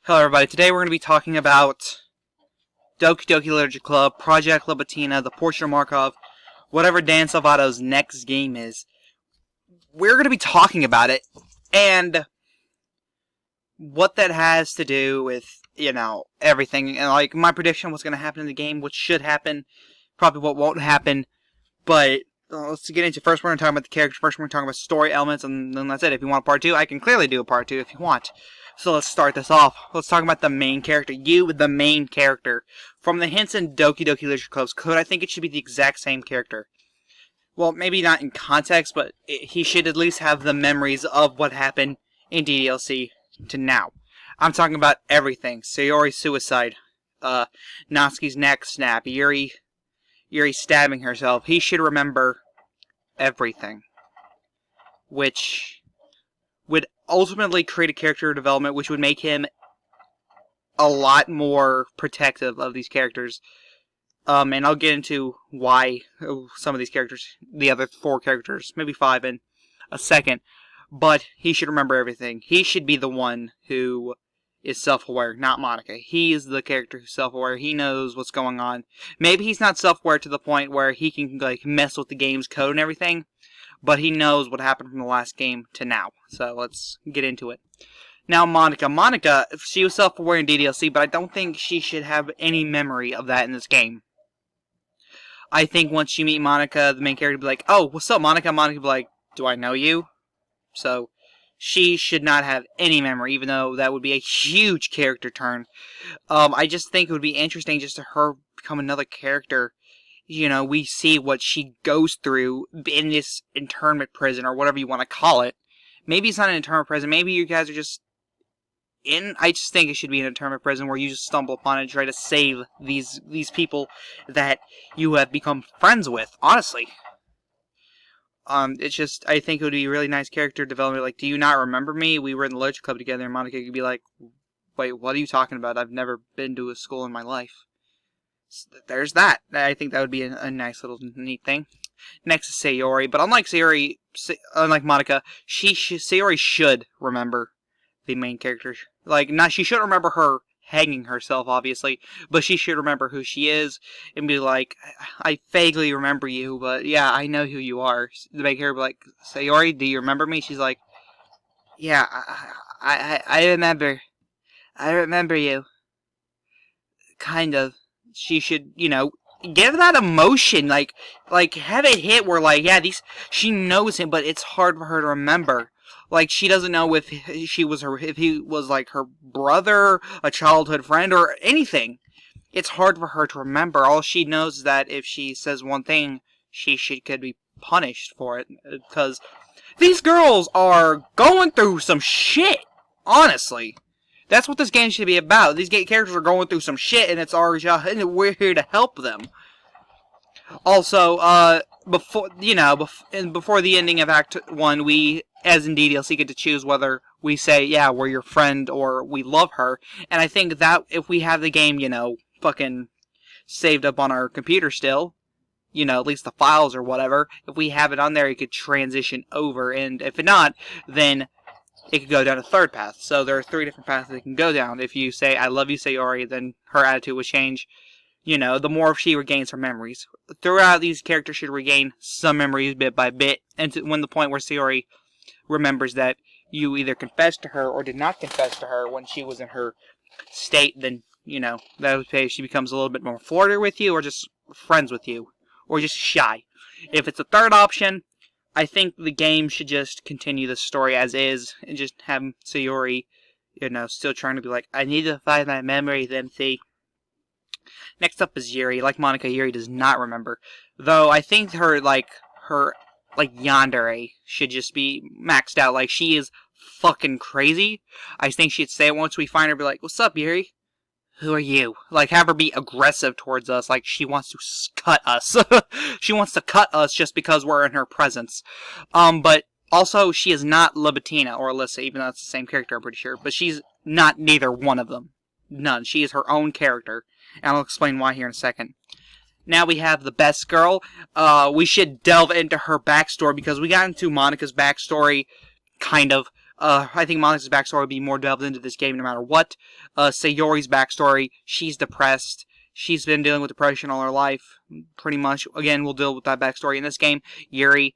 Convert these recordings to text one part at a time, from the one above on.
Hello everybody, today we're going to be talking about Doki Doki Literature Club, Project Libitina, the Portrait of Markov, whatever Dan Salvato's next game is. We're going to be talking about it, and what that has to do with, everything. And like, my prediction what's going to happen in the game, what should happen, probably what won't happen, but let's get into it. First we're going to talk about the characters, first we're going to talk about story elements, and then that's it. If you want part 2, I can clearly do a part 2 if you want. So let's start this off. Let's talk about the main character. You, the main character. From the hints in Doki Doki Literature Club's code, I think it should be the exact same character. Well, maybe not in context, but he should at least have the memories of what happened in DDLC to now. I'm talking about everything. Sayori's suicide. Natsuki's neck snap. Yuri stabbing herself. He should remember everything. Which would ultimately create a character development which would make him a lot more protective of these characters. And I'll get into why some of these characters, the other 4 characters, maybe 5 in a second. But he should remember everything. He should be the one who is self-aware, not Monika. He is the character who's self-aware. He knows what's going on. Maybe he's not self-aware to the point where he can mess with the game's code and everything, but he knows what happened from the last game to now. So let's get into it. Now, Monika. Monika, she was self-aware in DDLC, but I don't think she should have any memory of that in this game. I think once you meet Monika, the main character will be like, "Oh, what's up, Monika?" Monika will be like, "Do I know you?" So she should not have any memory, even though that would be a huge character turn. I just think it would be interesting just to her become another character. We see what she goes through in this internment prison, or whatever you want to call it. Maybe it's not an internment prison. Maybe you guys are just in... I just think it should be an internment prison where you just stumble upon it and try to save these people that you have become friends with, honestly. It's just, I think it would be a really nice character development. Like, do you not remember me? We were in the literature club together, and Monika could be like, "Wait, what are you talking about? I've never been to a school in my life." There's that. I think that would be a nice little neat thing. Next is Sayori, but unlike Monika, Sayori should remember the main character. She should remember her hanging herself, obviously, but she should remember who she is and be like, "I vaguely remember you, but yeah, I know who you are." The main character would be like, "Sayori, do you remember me?" She's like, "Yeah, I remember. I remember you. Kind of." She should, give that emotion, like have it hit where, she knows him, but it's hard for her to remember. She doesn't know if he was her brother, a childhood friend, or anything. It's hard for her to remember. All she knows is that if she says one thing, could be punished for it, because these girls are going through some shit, honestly. That's what this game should be about. These characters are going through some shit, and it's our job, and we're here to help them. Also, before the ending of Act 1, we, as in DDLC, get to choose whether we say, "Yeah, we're your friend," or "We love her." And I think that if we have the game, fucking saved up on our computer still, at least the files or whatever, if we have it on there, it could transition over. And if not, then it could go down a third path. So there are 3 different paths it can go down. If you say, "I love you, Sayori," then her attitude would change. The more she regains her memories. Throughout, these characters should regain some memories bit by bit, and when the point where Sayori remembers that you either confessed to her or did not confess to her when she was in her state, then, that would say she becomes a little bit more flirty with you, or just friends with you, or just shy. If it's a third option, I think the game should just continue the story as is, and just have Sayori, still trying to be like, "I need to find my memories, MC." Next up is Yuri. Like Monika, Yuri does not remember. Though I think her yandere should just be maxed out. She is fucking crazy. I think she'd say it once we find her, be like, "What's up, Yuri? Who are you?" Have her be aggressive towards us, she wants to cut us. She wants to cut us just because we're in her presence. But also, she is not Libitina or Alyssa, even though it's the same character, I'm pretty sure. But she's not neither one of them. None. She is her own character. And I'll explain why here in a second. Now we have the best girl. We should delve into her backstory, because we got into Monika's backstory, kind of, I think Monika's backstory will be more delved into this game no matter what. Sayori's backstory, she's depressed. She's been dealing with depression all her life, pretty much. Again, we'll deal with that backstory in this game. Yuri,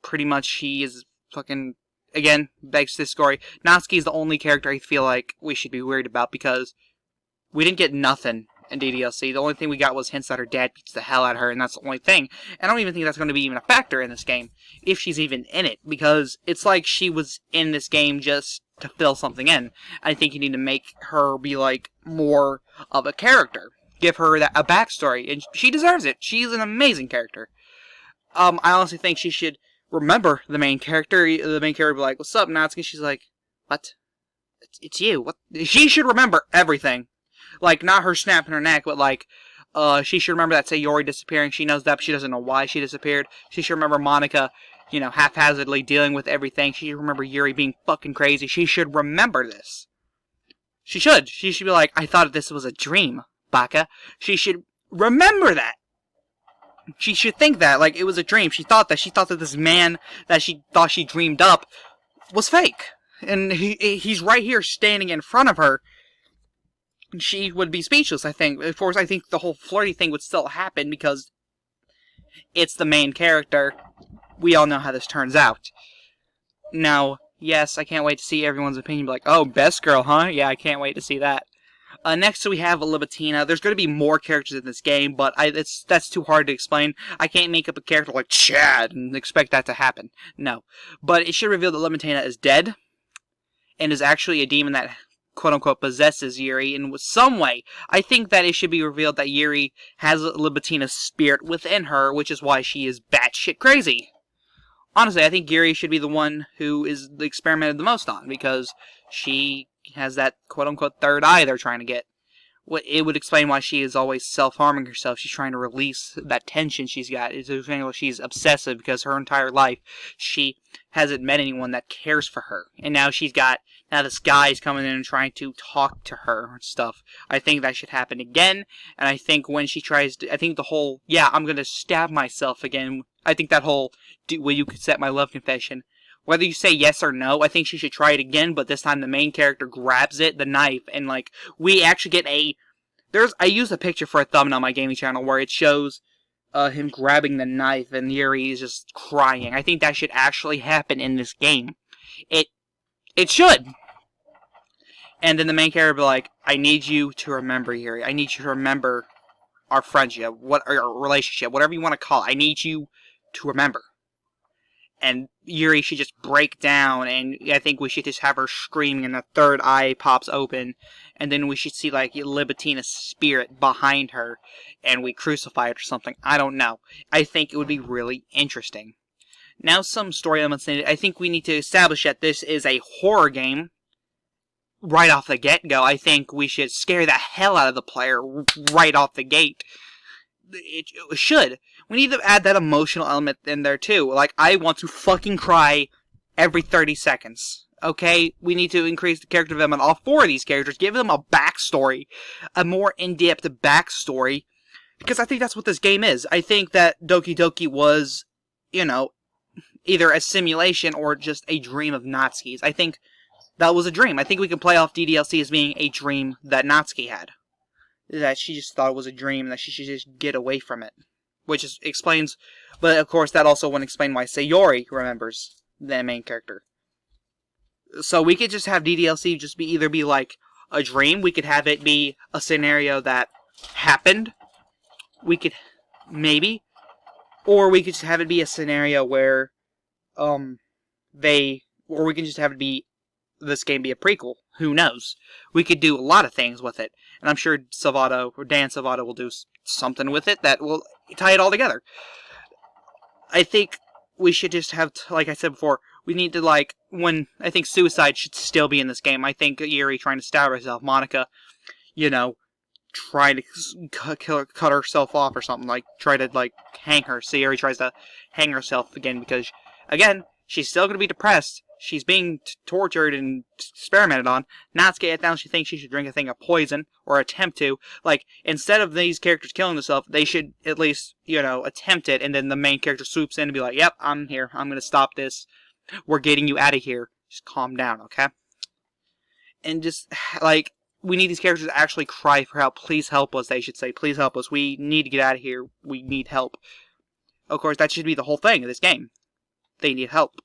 pretty much, she is fucking, again, begs this story. Natsuki is the only character I feel like we should be worried about, because we didn't get nothing in DDLC. The only thing we got was hints that her dad beats the hell out of her, and that's the only thing. And I don't even think that's going to be even a factor in this game, if she's even in it, because it's like she was in this game just to fill something in. I think you need to make her be, like, more of a character. Give her a backstory, and she deserves it. She's an amazing character. I honestly think she should remember the main character. The main character will be like, "What's up, Natsuki?" She's like, "What? It's you. What?" She should remember everything. Like, not her snapping her neck, but like, she should remember that Sayori disappearing. She knows that, but she doesn't know why she disappeared. She should remember Monika, you know, haphazardly dealing with everything. She should remember Yuri being fucking crazy. She should remember this. She should. She should be like, "I thought this was a dream, Baka." She should remember that. She should think that, like, it was a dream. She thought that this man that she thought she dreamed up was fake. And he's right here standing in front of her. She would be speechless, I think. Of course, I think the whole flirty thing would still happen because it's the main character. We all know how this turns out. Now, yes, I can't wait to see everyone's opinion. Be like, "Oh, best girl, huh?" Yeah, I can't wait to see that. Next, we have Libitina. There's going to be more characters in this game, but that's too hard to explain. I can't make up a character like Chad and expect that to happen. No. But it should reveal that Libitina is dead and is actually a demon that, quote-unquote, possesses Yuri in some way. I think that it should be revealed that Yuri has Libitina's spirit within her, which is why she is batshit crazy. Honestly, I think Yuri should be the one who is experimented the most on, because she has that quote-unquote third eye they're trying to get. It would explain why she is always self-harming herself. She's trying to release that tension she's got. It's explaining why she's obsessive, because her entire life she hasn't met anyone that cares for her. And now this guy's coming in and trying to talk to her and stuff. I think that should happen again. And I think when she tries to, I think the whole, "Yeah, I'm gonna stab myself again," I think that whole, "Will you accept my love confession?" Whether you say yes or no, I think she should try it again, but this time the main character grabs the knife, and, like, we actually get I used a picture for a thumbnail on my gaming channel where it shows him grabbing the knife, and Yuri is just crying. I think that should actually happen in this game. It should! And then the main character will be like, "I need you to remember, Yuri. I need you to remember our friendship, our relationship, whatever you want to call it. I need you to remember." And Yuri should just break down, and I think we should just have her screaming, and the third eye pops open, and then we should see, like, Libitina's spirit behind her, and we crucify it or something. I don't know. I think it would be really interesting. Now, some story elements in it. I think we need to establish that this is a horror game right off the get-go. I think we should scare the hell out of the player right off the gate. It should. We need to add that emotional element in there too. Like, I want to fucking cry every 30 seconds. Okay? We need to increase the character development on all four of these characters. Give them a backstory. A more in-depth backstory. Because I think that's what this game is. I think that Doki Doki was, you know, either a simulation or just a dream of Natsuki's. I think that was a dream. I think we can play off DDLC as being a dream that Natsuki had. That she just thought it was a dream, and that she should just get away from it. Which explains, but of course that also wouldn't explain why Sayori remembers the main character. So we could just have DDLC just either be like a dream, we could have it be a scenario that happened, we could, maybe, or we could just have it be a scenario where, or we can just have it be, this game be a prequel. Who knows? We could do a lot of things with it. And I'm sure Dan Salvato will do something with it that will tie it all together. I think we should just have, like I said before, we need to, like, I think suicide should still be in this game. I think Yuri trying to stab herself, Monika, you know, trying to cut herself off or something, like, try to, like, hang her. Sayori tries to hang herself again because, again, she's still going to be depressed. She's being tortured and experimented on. Natsuki at down, she thinks she should drink a thing of poison, or attempt to. Like, instead of these characters killing themselves, they should at least, you know, attempt it, and then the main character swoops in and be like, "Yep, I'm here. I'm going to stop this. We're getting you out of here." Just calm down, okay? And just, like, we need these characters to actually cry for help. Please help us, they should say. Please help us. We need to get out of here. We need help. Of course, that should be the whole thing of this game. They need help.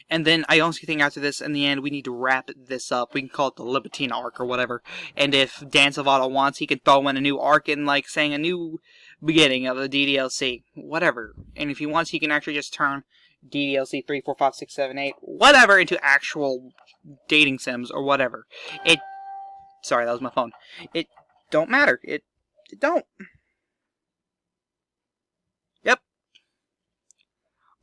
And then I honestly think after this, in the end, we need to wrap this up. We can call it the Libitina arc or whatever. And if Dan Salvato wants, he can throw in a new arc and, like, saying a new beginning of the DDLC. Whatever. And if he wants, he can actually just turn DDLC 3, 4, 5, 6, 7, 8, whatever, into actual dating sims or whatever. Sorry, that was my phone. It don't matter. It don't. Yep.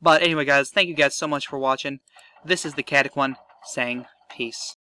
But anyway, guys, thank you guys so much for watching. This is the Catic One saying peace.